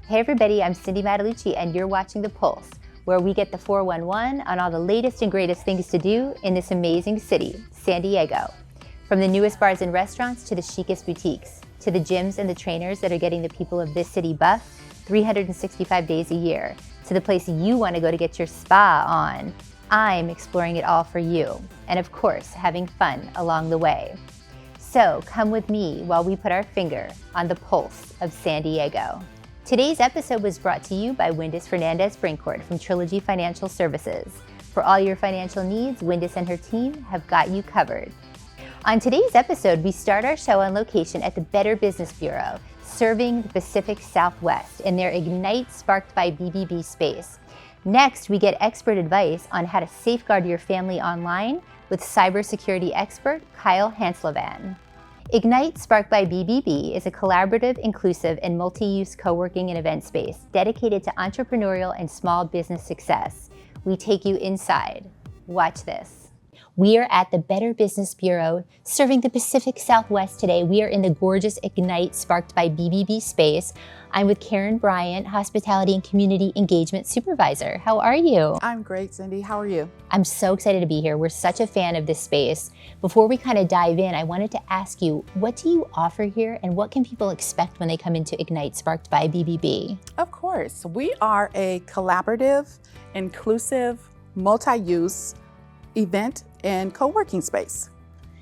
Hey everybody, I'm Cindy Matalucci and you're watching The Pulse, where we get the 411 on all the latest and greatest things to do in this amazing city, San Diego. From the newest bars and restaurants to the chicest boutiques, to the gyms and the trainers that are getting the people of this city buff 365 days a year, to the place you want to go to get your spa on. I'm exploring it all for you, and of course, having fun along the way. So come with me while we put our finger on the pulse of San Diego. Today's episode was brought to you by Windus Fernandez Brinkkord from Trilogy Financial Services. For all your financial needs, Windus and her team have got you covered. On today's episode, we start our show on location at the Better Business Bureau, serving the Pacific Southwest in their Ignite sparked by BBB Space. Next, we get expert advice on how to safeguard your family online with cybersecurity expert Kyle Hanslovan. Ignite Sparked by BBB is a collaborative, inclusive, and multi-use co-working and event space dedicated to entrepreneurial and small business success. We take you inside. Watch this. We are at the Better Business Bureau serving the Pacific Southwest today. We are in the gorgeous Ignite Sparked by BBB space. I'm with Karen Bryant, Hospitality and Community Engagement Supervisor. How are you? I'm great, Cindy. How are you? I'm so excited to be here. We're such a fan of this space. Before we kind of dive in, I wanted to ask you, what do you offer here and what can people expect when they come into Ignite Sparked by BBB? Of course. We are a collaborative, inclusive, multi-use event and co-working space.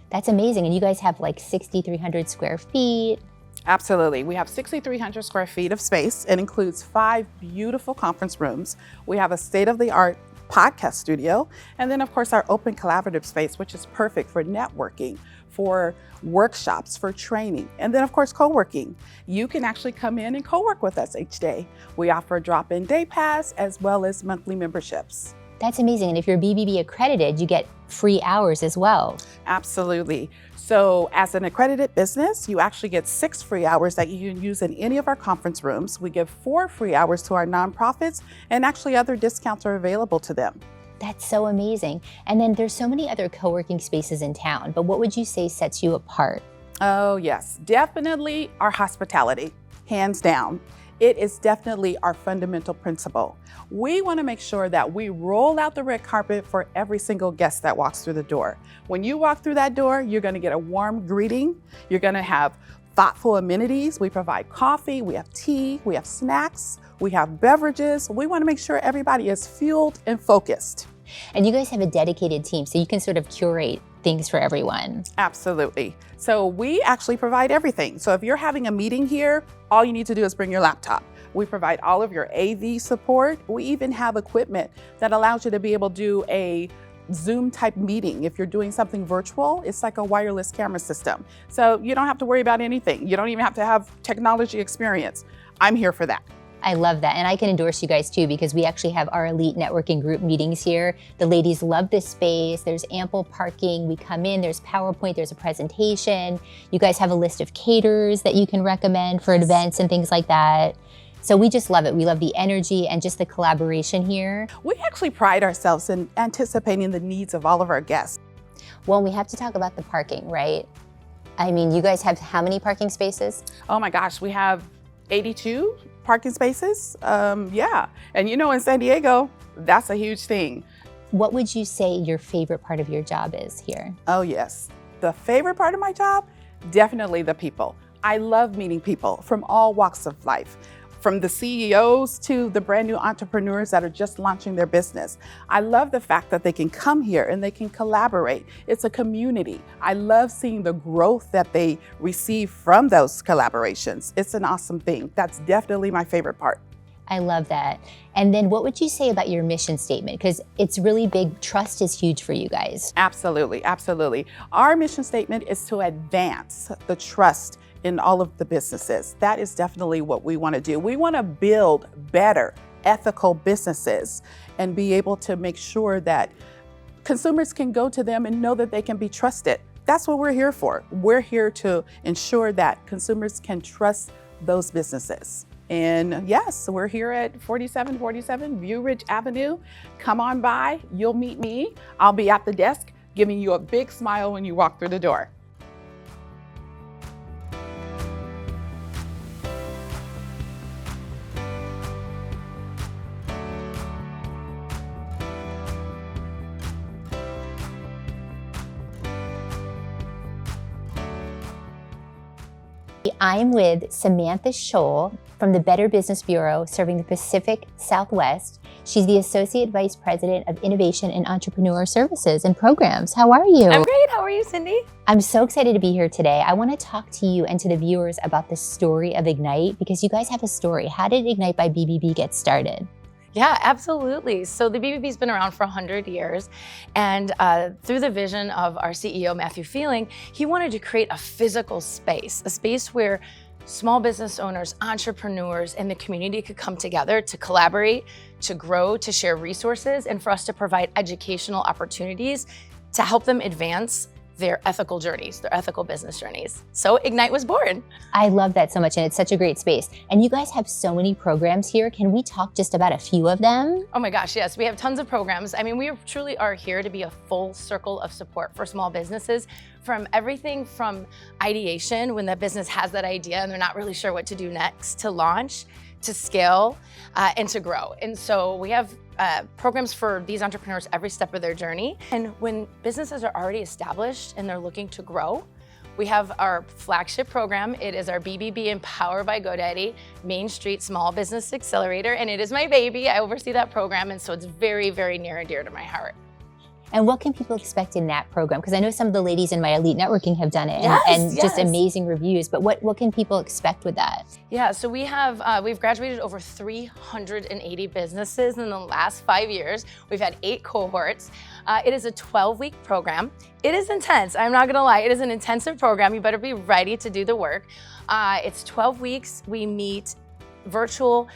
That's amazing. And you guys have like 6,300 square feet. Absolutely. We have 6,300 square feet of space. It includes 5 beautiful conference rooms. We have a state-of-the-art podcast studio. And then, of course, our open collaborative space, which is perfect for networking, for workshops, for training. And then, of course, co-working. You can actually come in and co-work with us each day. We offer a drop-in day pass as well as monthly memberships. That's amazing. And if you're BBB accredited, you get free hours as well. Absolutely. So as an accredited business, you actually get 6 free hours that you can use in any of our conference rooms. We give 4 free hours to our nonprofits, and actually other discounts are available to them. That's so amazing. And then there's so many other co-working spaces in town, but what would you say sets you apart? Oh yes, definitely our hospitality, hands down. It is definitely our fundamental principle. We want to make sure that we roll out the red carpet for every single guest that walks through the door. When you walk through that door, you're going to get a warm greeting. You're going to have thoughtful amenities. We provide coffee, we have tea, we have snacks, we have beverages. We want to make sure everybody is fueled and focused. And you guys have a dedicated team, so you can sort of curate things for everyone. Absolutely. So we actually provide everything. So if you're having a meeting here, all you need to do is bring your laptop. We provide all of your AV support. We even have equipment that allows you to be able to do a Zoom type meeting. If you're doing something virtual, it's like a wireless camera system. So you don't have to worry about anything. You don't even have to have technology experience. I'm here for that. I love that. And I can endorse you guys too, because we actually have our elite networking group meetings here. The ladies love this space. There's ample parking. We come in, there's PowerPoint, there's a presentation. You guys have a list of caterers that you can recommend for events and things like that. So we just love it. We love the energy and just the collaboration here. We actually pride ourselves in anticipating the needs of all of our guests. Well, we have to talk about the parking, right? I mean, you guys have how many parking spaces? Oh my gosh, we have 82 parking spaces. Yeah. And you know, in San Diego, that's a huge thing. What would you say your favorite part of your job is here? Oh yes. The favorite part of my job? Definitely the people. I love meeting people from all walks of life. From the CEOs to the brand new entrepreneurs that are just launching their business. I love the fact that they can come here and they can collaborate. It's a community. I love seeing the growth that they receive from those collaborations. It's an awesome thing. That's definitely my favorite part. I love that. And then what would you say about your mission statement? Because it's really big. Trust is huge for you guys. Absolutely, absolutely. Our mission statement is to advance the trust in all of the businesses. That is definitely what we want to do. We want to build better, ethical businesses and be able to make sure that consumers can go to them and know that they can be trusted. That's what we're here for. We're here to ensure that consumers can trust those businesses. And yes, we're here at 4747 View Ridge Avenue. Come on by, you'll meet me. I'll be at the desk giving you a big smile when you walk through the door. I'm with Samantha Scholl from the Better Business Bureau serving the Pacific Southwest. She's the Associate Vice President of Innovation and Entrepreneur Services and Programs. How are you? I'm great. How are you, Cindy? I'm so excited to be here today. I want to talk to you and to the viewers about the story of Ignite because you guys have a story. How did Ignite by BBB get started? Yeah, absolutely. So the BBB's been around for 100 years, and through the vision of our CEO, Matthew Feeling, he wanted to create a physical space, a space where small business owners, entrepreneurs, and the community could come together to collaborate, to grow, to share resources, and for us to provide educational opportunities to help them advance their ethical journeys, their ethical business journeys. So Ignite was born. I love that so much, and it's such a great space. And you guys have so many programs here. Can we talk just about a few of them? Oh my gosh, yes. We have tons of programs. I mean, we truly are here to be a full circle of support for small businesses, from everything from ideation, when the business has that idea and they're not really sure what to do next, to launch, to scale, and to grow. And so we have programs for these entrepreneurs every step of their journey. And when businesses are already established and they're looking to grow, we have our flagship program. It is our BBB Empower by GoDaddy Main Street Small Business Accelerator, and it is my baby. I oversee that program, and so it's very, very near and dear to my heart. And what can people expect in that program? Because I know some of the ladies in my elite networking have done it, Yes. Just amazing reviews. But what can people expect with that? Yeah, so we've graduated over 380 businesses in the last 5 years. We've had 8 cohorts. It is a 12-week program. It is intense. I'm not gonna lie. It is an intensive program. You better be ready to do the work. It's 12 weeks. We meet virtual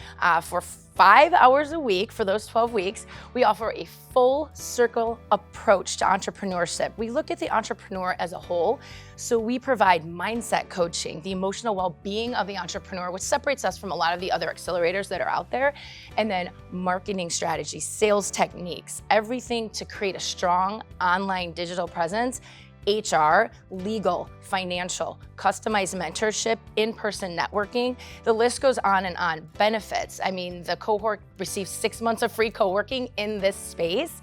for 5 hours a week for those 12 weeks. We offer a full circle approach to entrepreneurship. We look at the entrepreneur as a whole. So we provide mindset coaching, the emotional well-being of the entrepreneur, which separates us from a lot of the other accelerators that are out there. And then marketing strategies, sales techniques, everything to create a strong online digital presence, HR, legal, financial, customized mentorship, in-person networking. The list goes on and on. Benefits. I mean, the cohort receives 6 months of free co-working in this space,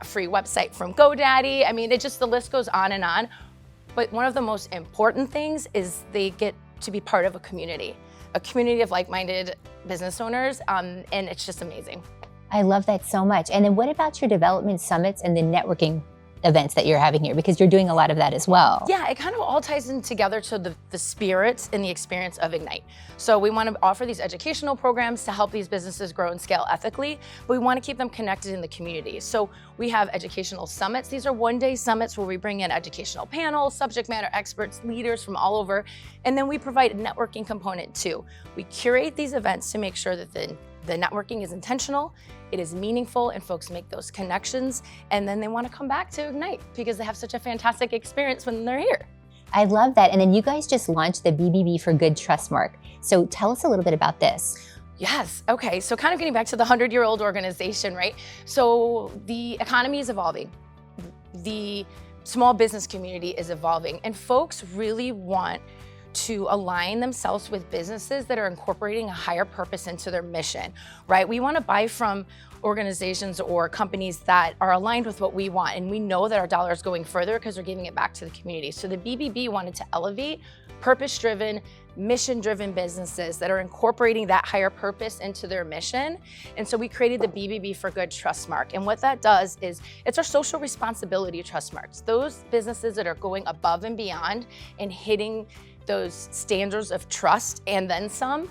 free website from GoDaddy. I mean, the list goes on and on. But one of the most important things is they get to be part of a community of like-minded business owners, and it's just amazing. I love that so much. And then what about your development summits and the networking events that you're having here, because you're doing a lot of that as well? Yeah, it kind of all ties in together to the spirit and the experience of Ignite. So we want to offer these educational programs to help these businesses grow and scale ethically, but we want to keep them connected in the community. So we have educational summits. These are one-day summits where we bring in educational panels, subject matter experts, leaders from all over, and then we provide a networking component too. We curate these events to make sure that the networking is intentional, it is meaningful, and folks make those connections, and then they want to come back to Ignite because they have such a fantastic experience when they're here. I love that. And then you guys just launched the BBB for Good trust mark. So tell us a little bit about this. Yes, okay, so kind of getting back to the 100-year-old organization, right? So the economy is evolving. The small business community is evolving, and folks really want to align themselves with businesses that are incorporating a higher purpose into their mission, right? We want to buy from organizations or companies that are aligned with what we want, and we know that our dollar is going further because we're giving it back to the community. So the BBB wanted to elevate purpose-driven, mission-driven businesses that are incorporating that higher purpose into their mission. And so we created the BBB for Good trust mark. And what that does is it's our social responsibility trust marks. Those businesses that are going above and beyond and hitting those standards of trust and then some,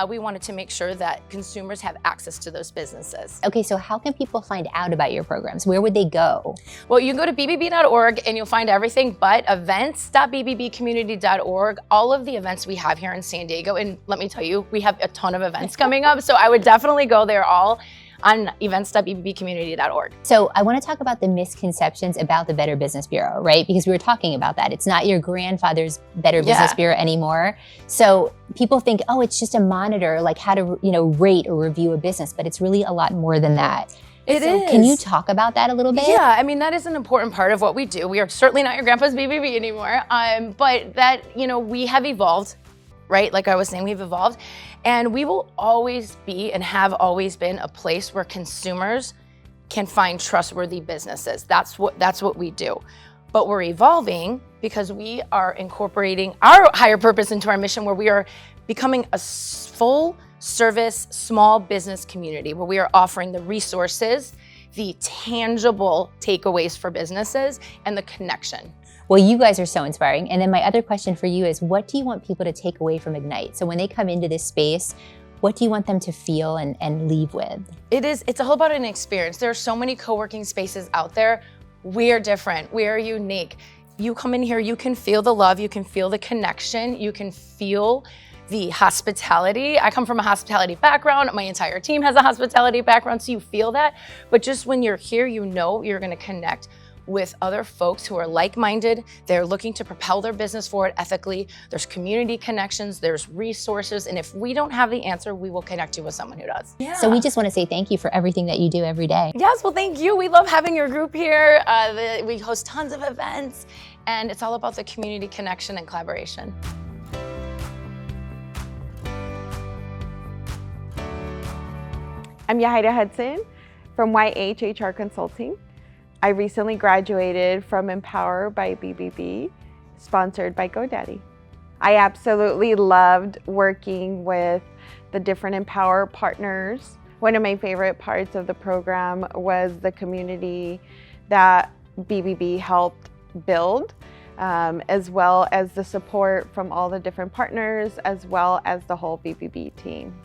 we wanted to make sure that consumers have access to those businesses. Okay, so how can people find out about your programs? Where would they go? Well, you can go to bbb.org and you'll find everything but events.bbbcommunity.org, all of the events we have here in San Diego. And let me tell you, we have a ton of events coming up, so I would definitely go there all on events.bbbcommunity.org. So I want to talk about the misconceptions about the Better Business Bureau, right? Because we were talking about that. It's not your grandfather's Better Business Bureau anymore. So people think, oh, it's just a monitor, like how to, rate or review a business, but it's really a lot more than that. It is. Can you talk about that a little bit? Yeah, I mean, that is an important part of what we do. We are certainly not your grandpa's BBB anymore, but that, we have evolved, right? Like I was saying, we've evolved, and we will always be and have always been a place where consumers can find trustworthy businesses. That's what we do. but we're evolving because we are incorporating our higher purpose into our mission, where we are becoming a full service small business community, where we are offering the resources, the tangible takeaways for businesses, and the connection. Well, you guys are so inspiring. And then my other question for you is, what do you want people to take away from Ignite? So when they come into this space, what do you want them to feel and leave with? It's all about an experience. There are so many co-working spaces out there. We're different, we're unique. You come in here, you can feel the love, you can feel the connection, you can feel the hospitality. I come from a hospitality background. My entire team has a hospitality background, so you feel that. But just when you're here, you know you're gonna connect with other folks who are like-minded. They're looking to propel their business forward ethically. There's community connections, there's resources, and if we don't have the answer, we will connect you with someone who does. Yeah. So we just want to say thank you for everything that you do every day. Yes, well, thank you. We love having your group here. We host tons of events, and it's all about the community connection and collaboration. I'm Yahida Hudson from YH HR Consulting. I recently graduated from Empower by BBB, sponsored by GoDaddy. I absolutely loved working with the different Empower partners. One of my favorite parts of the program was the community that BBB helped build, as well as the support from all the different partners, as well as the whole BBB team.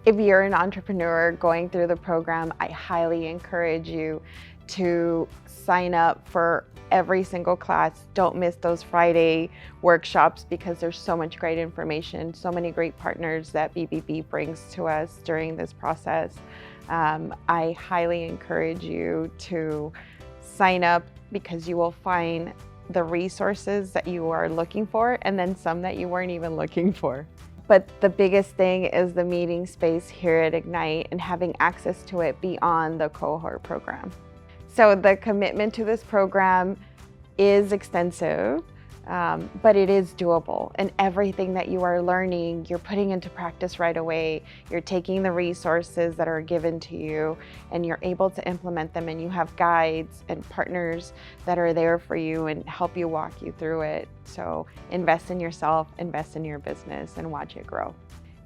If you're an entrepreneur going through the program, I highly encourage you to sign up for every single class. Don't miss those Friday workshops, because there's so much great information, so many great partners that BBB brings to us during this process. I highly encourage you to sign up, because you will find the resources that you are looking for, and then some that you weren't even looking for. But the biggest thing is the meeting space here at Ignite and having access to it beyond the cohort program. So the commitment to this program is extensive, but it is doable. And everything that you are learning, you're putting into practice right away. You're taking the resources that are given to you and you're able to implement them, and you have guides and partners that are there for you and help you walk you through it. So invest in yourself, invest in your business, and watch it grow.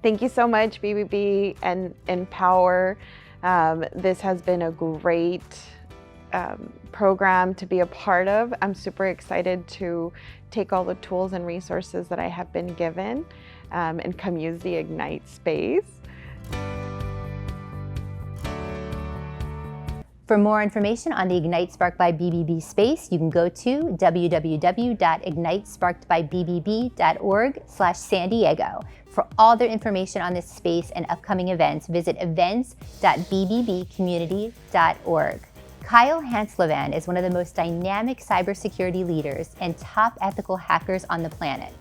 Thank you so much, BBB and Empower. This has been a great program to be a part of. I'm super excited to take all the tools and resources that I have been given and come use the Ignite space. For more information on the Ignite Sparked by BBB space, you can go to www.ignitesparkedbybbb.org/San Diego. For all their information on this space and upcoming events, visit events.bbbcommunity.org. Kyle Hanslovan is one of the most dynamic cybersecurity leaders and top ethical hackers on the planet.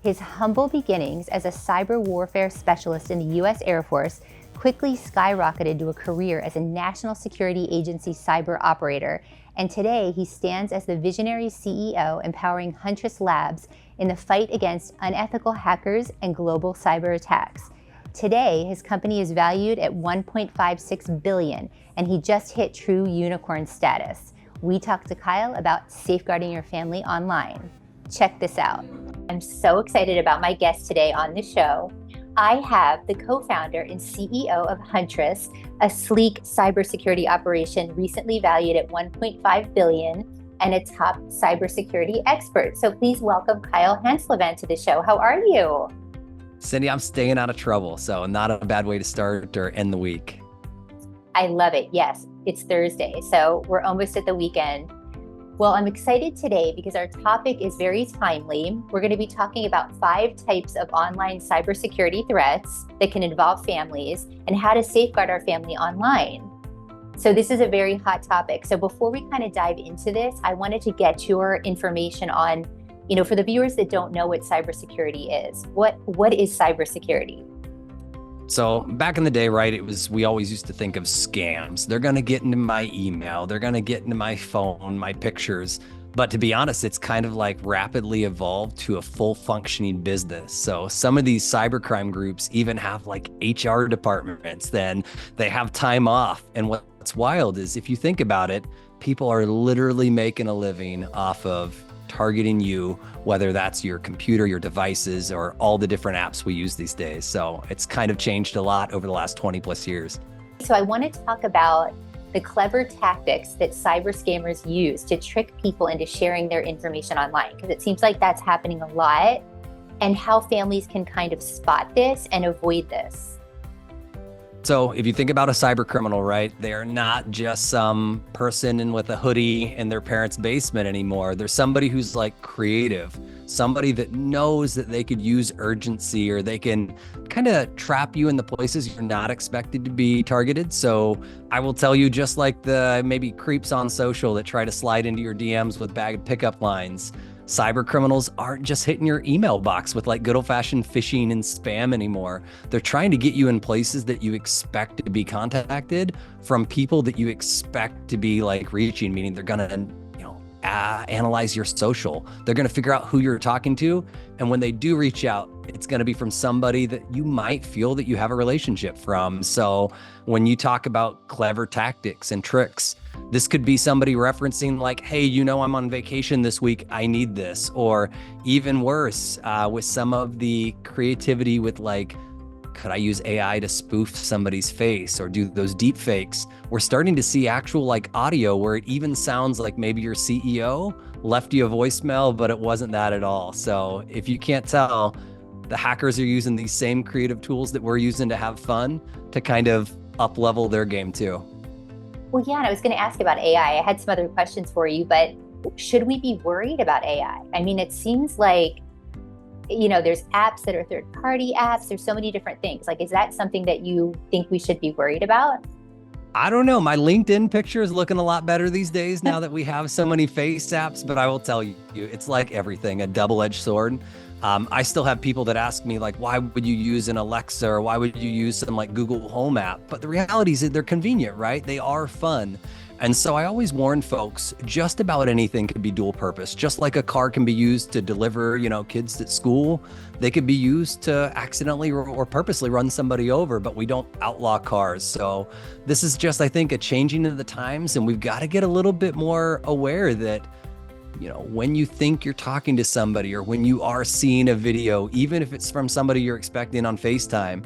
His humble beginnings as a cyber warfare specialist in the U.S. Air Force quickly skyrocketed to a career as a National Security Agency cyber operator, and today he stands as the visionary CEO empowering Huntress Labs in the fight against unethical hackers and global cyber attacks. Today, his company is valued at $1.56 billion, and he just hit true unicorn status. We talked to Kyle about safeguarding your family online. Check this out. I'm so excited about my guest today on the show. I have the co-founder and CEO of Huntress, a sleek cybersecurity operation recently valued at $1.5 billion and a top cybersecurity expert. So please welcome Kyle Hanslovan to the show. How are you? Cindy, I'm staying out of trouble, so not a bad way to start or end the week. I love it. Yes, it's Thursday, so we're almost at the weekend. Well, I'm excited today because our topic is very timely. We're going to be talking about 5 types of online cybersecurity threats that can involve families and how to safeguard our family online. So this is a very hot topic. So before we kind of dive into this, I wanted to get your information on, for the viewers that don't know what cybersecurity is, what is cybersecurity? So back in the day, right, we always used to think of scams. They're going to get into my email. They're going to get into my phone, my pictures. But to be honest, it's kind of like rapidly evolved to a full functioning business. So some of these cybercrime groups even have like HR departments, then they have time off. And what's wild is if you think about it, people are literally making a living off of targeting you, whether that's your computer, your devices, or all the different apps we use these days. So it's kind of changed a lot over the last 20 plus years. So I want to talk about the clever tactics that cyber scammers use to trick people into sharing their information online, because it seems like that's happening a lot, and how families can kind of spot this and avoid this. So if you think about a cyber criminal, right, they're not just some person with a hoodie in their parents' basement anymore. They're somebody who's like creative, somebody that knows that they could use urgency, or they can kind of trap you in the places you're not expected to be targeted. So I will tell you, just like the maybe creeps on social that try to slide into your DMs with bagged pickup lines, cyber criminals aren't just hitting your email box with like good old-fashioned phishing and spam anymore. They're trying to get you in places that you expect to be contacted from people that you expect to be like reaching, meaning they're gonna, analyze your social. They're gonna figure out who you're talking to, and when they do reach out, it's gonna be from somebody that you might feel that you have a relationship from. So when you talk about clever tactics and tricks, this could be somebody referencing like, hey, I'm on vacation this week, I need this. Or even worse, with some of the creativity with like, could I use AI to spoof somebody's face or do those deep fakes? We're starting to see actual like audio where it even sounds like maybe your CEO left you a voicemail, but it wasn't that at all. So if you can't tell, the hackers are using these same creative tools that we're using to have fun to kind of up level their game too. Well, yeah, and I was going to ask about AI. I had some other questions for you, but should we be worried about AI? I mean, it seems like, there's apps that are third-party apps. There's so many different things. Like, is that something that you think we should be worried about? I don't know. My LinkedIn picture is looking a lot better these days now that we have so many face apps, but I will tell you, it's like everything, a double-edged sword. I still have people that ask me like, why would you use an Alexa, or why would you use some like Google Home app? But the reality is that they're convenient, right? They are fun. And so I always warn folks, just about anything could be dual purpose. Just like a car can be used to deliver, kids at school, they could be used to accidentally or purposely run somebody over, but we don't outlaw cars. So this is just, I think, a changing of the times, and we've got to get a little bit more aware that when you think you're talking to somebody, or when you are seeing a video, even if it's from somebody you're expecting on FaceTime,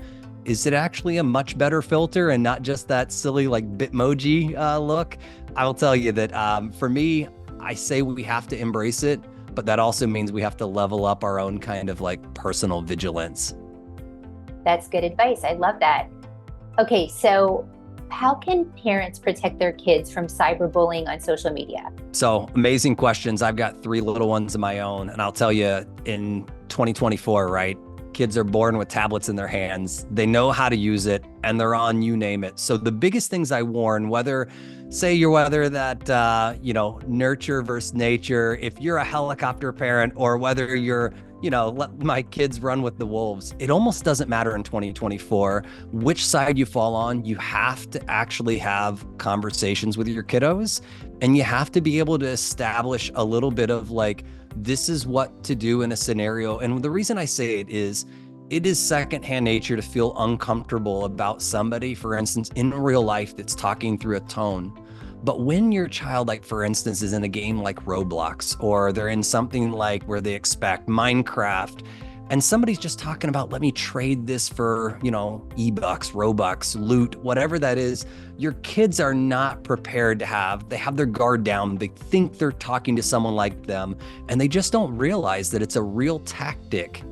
is it actually a much better filter and not just that silly like Bitmoji look? I will tell you that for me, I say we have to embrace it, but that also means we have to level up our own kind of like personal vigilance. That's good advice. I love that. Okay, so how can parents protect their kids from cyberbullying on social media? So amazing questions. I've got 3 little ones of my own, and I'll tell you, in 2024, right? Kids are born with tablets in their hands. They know how to use it, and they're on you name it. So the biggest things I warn, whether that, nurture versus nature, if you're a helicopter parent, or whether you're, let my kids run with the wolves, it almost doesn't matter in 2024 which side you fall on. You have to actually have conversations with your kiddos, and you have to be able to establish a little bit of like, this is what to do in a scenario. And the reason I say it is secondhand nature to feel uncomfortable about somebody, for instance, in real life that's talking through a tone. But when your child, like for instance, is in a game like Roblox, or they're in something like where they expect Minecraft, and somebody's just talking about, let me trade this for, E-bucks, Robux, loot, whatever that is, your kids are not prepared to they have their guard down. They think they're talking to someone like them, and they just don't realize that it's a real tactic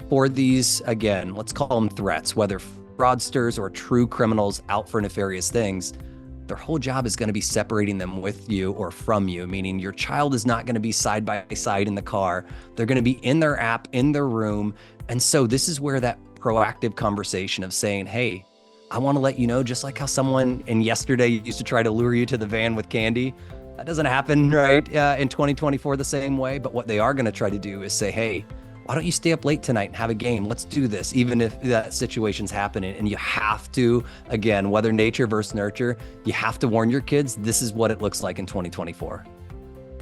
for these, again, let's call them threats, whether fraudsters or true criminals out for nefarious things. Their whole job is going to be separating them with you or from you, meaning your child is not going to be side by side in the car. They're going to be in their app, in their room. And so this is where that proactive conversation of saying, hey, I want to let you know, just like how someone in yesterday used to try to lure you to the van with candy. That doesn't happen, right, in 2024 the same way. But what they are going to try to do is say, hey, why don't you stay up late tonight and have a game? Let's do this, even if that situation's happening. And you have to, again, whether nature versus nurture, you have to warn your kids, this is what it looks like in 2024.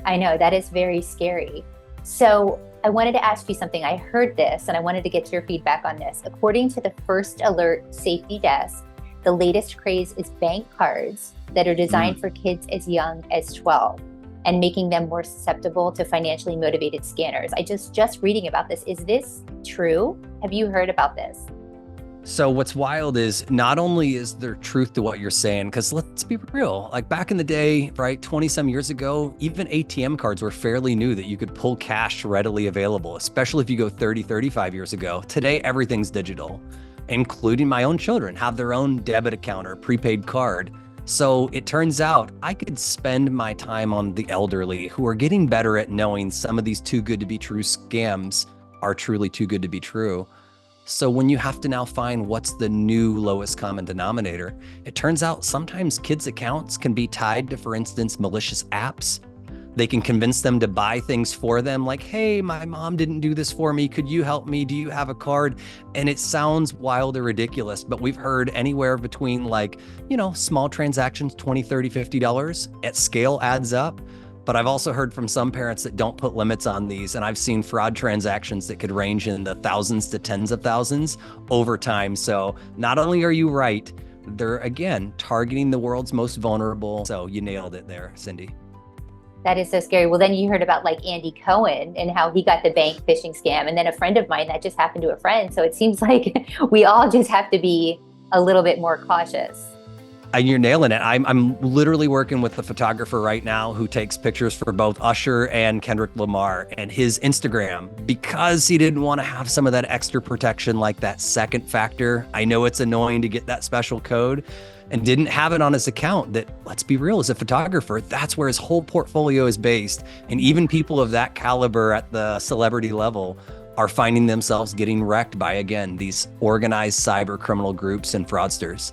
I know, that is very scary. So I wanted to ask you something. I heard this and I wanted to get your feedback on this. According to the First Alert Safety Desk, the latest craze is bank cards that are designed for kids as young as 12. and making them more susceptible to financially motivated scammers. I just reading about this. Is this true? Have you heard about this? So what's wild is not only is there truth to what you're saying, because let's be real, like back in the day, right, 20 some years ago, even ATM cards were fairly new that you could pull cash readily available, especially if you go 30, 35 years ago. Today, everything's digital, including my own children have their own debit account or prepaid card. So it turns out I could spend my time on the elderly who are getting better at knowing some of these too good to be true scams are truly too good to be true. So when you have to now find what's the new lowest common denominator, it turns out sometimes kids' accounts can be tied to, for instance, malicious apps. They can convince them to buy things for them like, hey, my mom didn't do this for me. Could you help me? Do you have a card? And it sounds wild or ridiculous, but we've heard anywhere between like, small transactions, $20, $30, $50 at scale adds up. But I've also heard from some parents that don't put limits on these. And I've seen fraud transactions that could range in the thousands to tens of thousands over time. So not only are you right, they're, again, targeting the world's most vulnerable. So you nailed it there, Cindy. That is so scary. Well, then you heard about like Andy Cohen and how he got the bank phishing scam. And then a friend of mine that just happened to a friend. So it seems like we all just have to be a little bit more cautious. You're nailing it. I'm literally working with a photographer right now who takes pictures for both Usher and Kendrick Lamar, and his Instagram, because he didn't want to have some of that extra protection, like that second factor. I know it's annoying to get that special code, and didn't have it on his account. That, let's be real, as a photographer, that's where his whole portfolio is based. And even people of that caliber at the celebrity level are finding themselves getting wrecked by, again, these organized cyber criminal groups and fraudsters.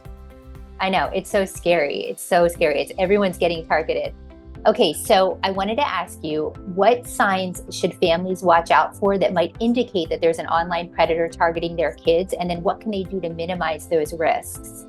I know, it's so scary. It's so scary. Everyone's getting targeted. Okay, so I wanted to ask you, what signs should families watch out for that might indicate that there's an online predator targeting their kids? And then what can they do to minimize those risks?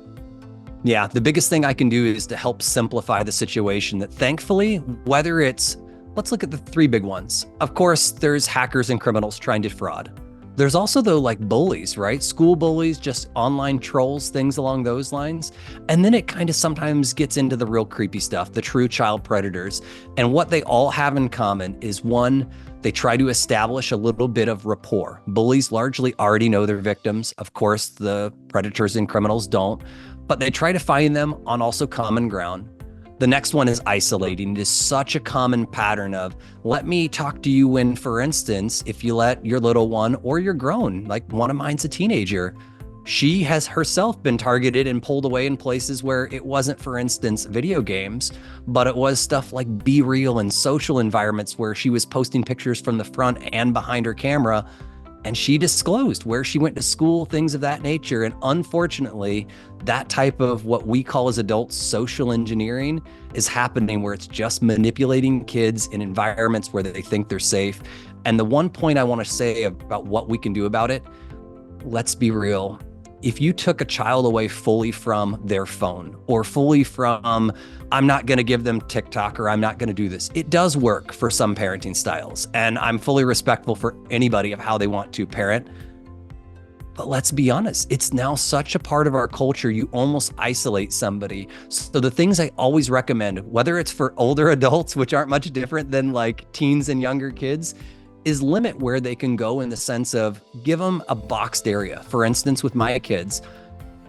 Yeah, the biggest thing I can do is to help simplify the situation that, thankfully, whether it's, let's look at the three big ones. Of course, there's hackers and criminals trying to defraud. There's also, though, like bullies, right? School bullies, just online trolls, things along those lines. And then it kind of sometimes gets into the real creepy stuff, the true child predators. And what they all have in common is, one, they try to establish a little bit of rapport. Bullies largely already know their victims. Of course, the predators and criminals don't, but they try to find them on also common ground. The next one is isolating. It is such a common pattern of, let me talk to you when, for instance, if you let your little one, or you're grown, like one of mine's a teenager, she has herself been targeted and pulled away in places where it wasn't, for instance, video games, but it was stuff like Be Real and social environments where she was posting pictures from the front and behind her camera. And she disclosed where she went to school, things of that nature. And unfortunately, that type of what we call as adults social engineering is happening, where it's just manipulating kids in environments where they think they're safe. And the one point I want to say about what we can do about it, let's be real. If you took a child away fully from their phone, or fully from, I'm not going to give them TikTok, or I'm not going to do this, it does work for some parenting styles. And I'm fully respectful for anybody of how they want to parent. But let's be honest, it's now such a part of our culture, you almost isolate somebody. So the things I always recommend, whether it's for older adults, which aren't much different than like teens and younger kids, is limit where they can go, in the sense of give them a boxed area. For instance, with my kids,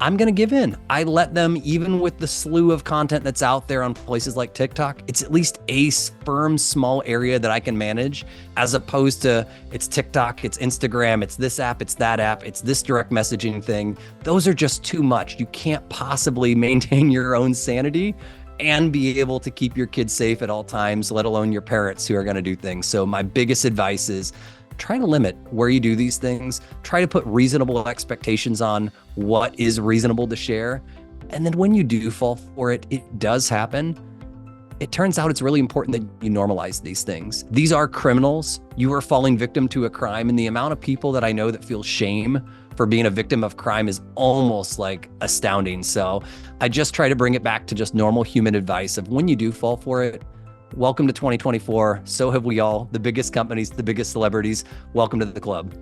I'm going to give in. I let them, even with the slew of content that's out there on places like TikTok, it's at least a firm, small area that I can manage, as opposed to it's TikTok, it's Instagram, it's this app, it's that app, it's this direct messaging thing. Those are just too much. You can't possibly maintain your own sanity and be able to keep your kids safe at all times, let alone your parents who are going to do things. So my biggest advice is try to limit where you do these things. Try to put reasonable expectations on what is reasonable to share. And then when you do fall for it, it does happen. It turns out it's really important that you normalize these things. These are criminals. You are falling victim to a crime. And the amount of people that I know that feel shame for being a victim of crime is almost like astounding. So I just try to bring it back to just normal human advice of, when you do fall for it, welcome to 2024. So have we all. The biggest companies, the biggest celebrities, welcome to the club.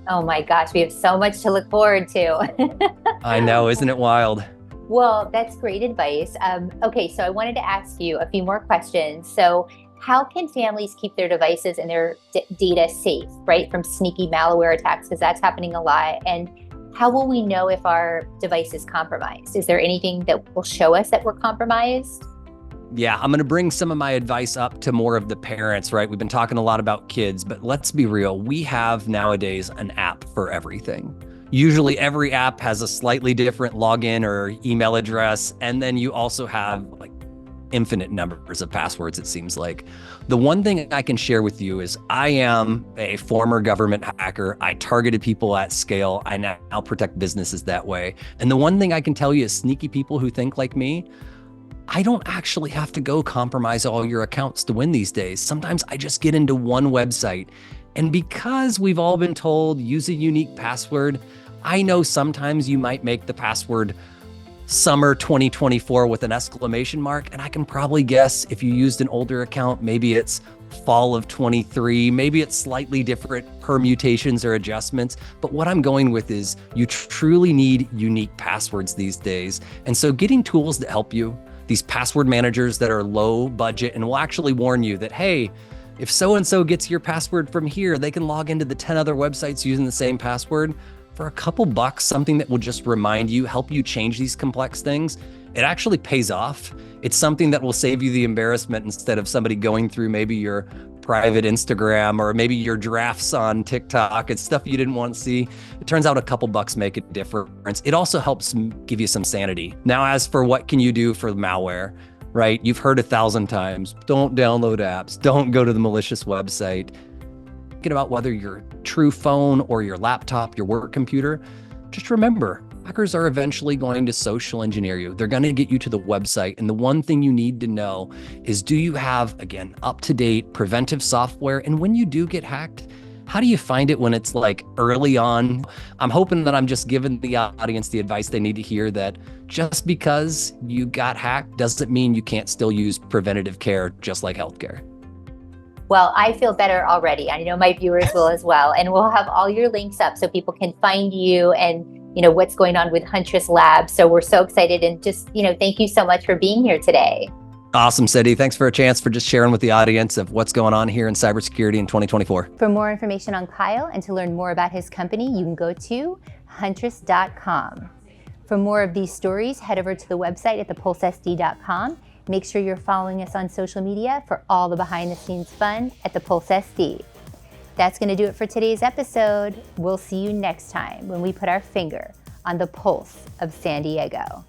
Oh my gosh, we have so much to look forward to. I know, isn't it wild? Well, that's great advice. Okay, so I wanted to ask you a few more questions. So how can families keep their devices and their data safe, right, from sneaky malware attacks, because that's happening a lot? And how will we know if our device is compromised? Is there anything that will show us that we're compromised? Yeah, I'm going to bring some of my advice up to more of the parents, right? We've been talking a lot about kids, but let's be real. We have nowadays an app for everything. Usually every app has a slightly different login or email address. And then you also have like infinite numbers of passwords, it seems like. The one thing I can share with you is I am a former government hacker. I targeted people at scale. I now protect businesses that way. And the one thing I can tell you is sneaky people who think like me, I don't actually have to go compromise all your accounts to win these days. Sometimes I just get into one website. And because we've all been told use a unique password, I know sometimes you might make the password summer 2024 with an exclamation mark. And I can probably guess if you used an older account, maybe it's fall of 23, maybe it's slightly different permutations or adjustments. But what I'm going with is you truly need unique passwords these days. And so getting tools that help you, these password managers that are low budget and will actually warn you that, hey, if so-and-so gets your password from here, they can log into the 10 other websites using the same password. For a couple bucks, something that will just remind you, help you change these complex things, it actually pays off. It's something that will save you the embarrassment instead of somebody going through maybe your private Instagram or maybe your drafts on TikTok. It's stuff you didn't want to see. It turns out a couple bucks make a difference. It also helps give you some sanity. Now, as for what can you do for malware, right? You've heard 1,000 times, don't download apps, don't go to the malicious website. Thinking about whether your true phone or your laptop, your work computer, just remember, hackers are eventually going to social engineer you. They're going to get you to the website. And the one thing you need to know is, do you have, again, up-to-date preventive software? And when you do get hacked, how do you find it when it's like early on? I'm hoping that I'm just giving the audience the advice they need to hear, that just because you got hacked doesn't mean you can't still use preventative care just like healthcare. Well, I feel better already. I know my viewers will as well. And we'll have all your links up so people can find you and, what's going on with Huntress Labs. So we're so excited, and just, thank you so much for being here today. Awesome, Cindy. Thanks for a chance for just sharing with the audience of what's going on here in cybersecurity in 2024. For more information on Kyle and to learn more about his company, you can go to huntress.com. For more of these stories, head over to the website at thepulsesd.com. Make sure you're following us on social media for all the behind-the-scenes fun at The Pulse SD. That's going to do it for today's episode. We'll see you next time when we put our finger on the pulse of San Diego.